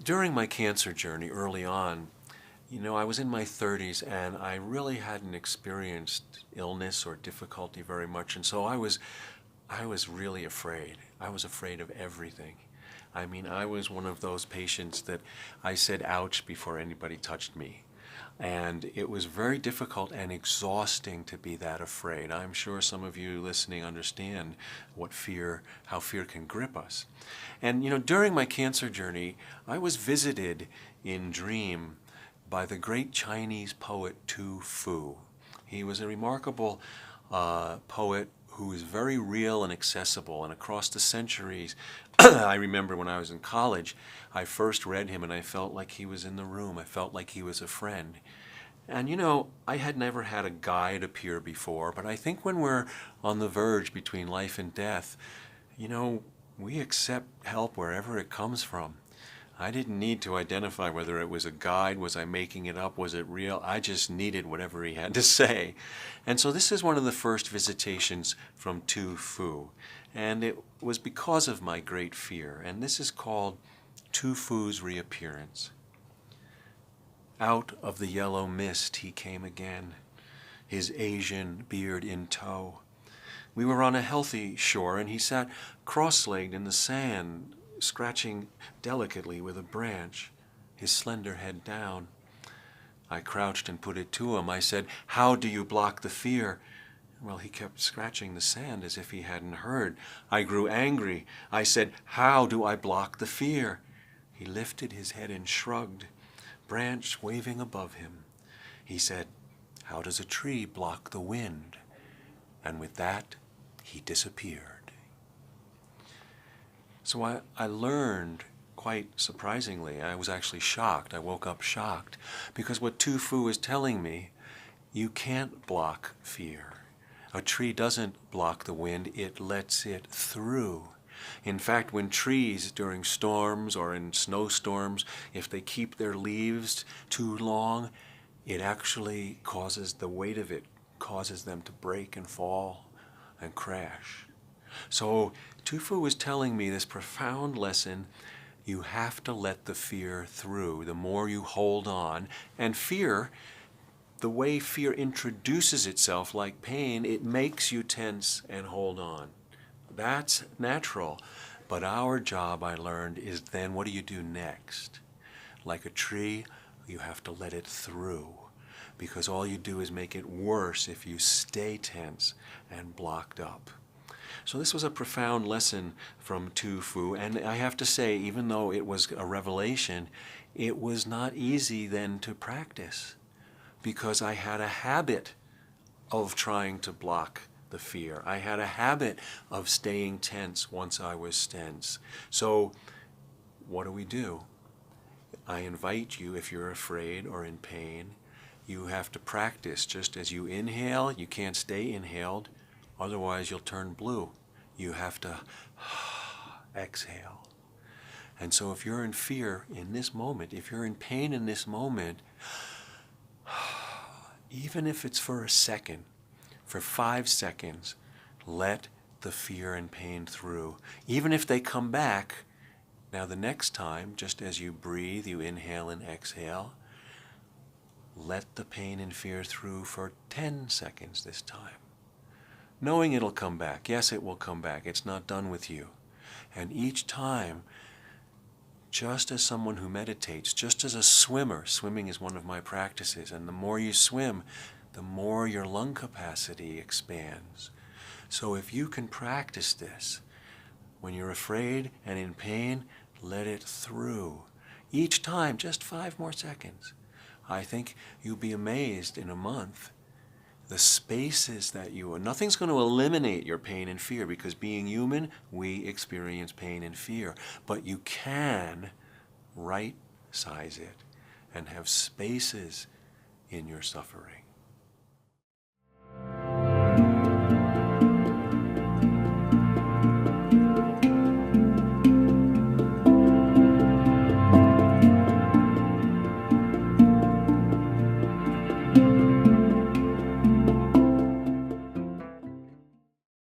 During my cancer journey early on, I was in my 30s and I really hadn't experienced illness or difficulty very much, and so I was really afraid. I was afraid of everything. I mean, I was one of those patients that I said ouch before anybody touched me. And it was very difficult and exhausting to be that afraid. I'm sure some of you listening understand how fear can grip us. And during my cancer journey, I was visited in dream by the great Chinese poet Tu Fu. He was a remarkable poet who is very real and accessible, and across the centuries, I remember when I was in college, I first read him and I felt like he was in the room. I felt like he was a friend. And I had never had a guide appear before, but I think when we're on the verge between life and death, we accept help wherever it comes from. I didn't need to identify whether it was a guide, was I making it up, was it real? I just needed whatever he had to say. And so this is one of the first visitations from Tu Fu. And it was because of my great fear. And this is called Tu Fu's reappearance. Out of the yellow mist he came again, his Asian beard in tow. We were on a healthy shore, and he sat cross-legged in the sand, scratching delicately with a branch, his slender head down. I crouched and put it to him. I said, "How do you block the fear?" Well, he kept scratching the sand as if he hadn't heard. I grew angry. I said, "How do I block the fear?" He lifted his head and shrugged, branch waving above him. He said, "How does a tree block the wind?" And with that, he disappeared. So I learned, quite surprisingly, I was actually shocked. I woke up shocked, because what Tu Fu is telling me, you can't block fear. A tree doesn't block the wind, it lets it through. In fact, when trees during storms or in snowstorms, if they keep their leaves too long, it actually causes, the weight of it causes them to break and fall and crash. So Tu Fu was telling me this profound lesson: you have to let the fear through. The more you hold on, and fear, the way fear introduces itself, like pain, it makes you tense and hold on. That's natural. But our job, I learned, is then what do you do next? Like a tree, you have to let it through, because all you do is make it worse if you stay tense and blocked up. So this was a profound lesson from Tu Fu, and I have to say, even though it was a revelation, it was not easy then to practice, because I had a habit of trying to block the fear. I had a habit of staying tense once I was tense. So what do? I invite you, if you're afraid or in pain, you have to practice. Just as you inhale, you can't stay inhaled, otherwise you'll turn blue. You have to exhale. And so if you're in fear in this moment, if you're in pain in this moment, even if it's for a second, for 5 seconds, let the fear and pain through. Even if they come back, now the next time, just as you breathe, you inhale and exhale, let the pain and fear through for 10 seconds this time. Knowing it'll come back. Yes, it will come back. It's not done with you. And each time, just as someone who meditates, just as a swimmer, swimming is one of my practices, and the more you swim, the more your lung capacity expands. So if you can practice this, when you're afraid and in pain, let it through. Each time, just 5 more seconds. I think you'll be amazed in a month. The spaces that nothing's going to eliminate your pain and fear, because being human, we experience pain and fear. But you can right-size it and have spaces in your suffering.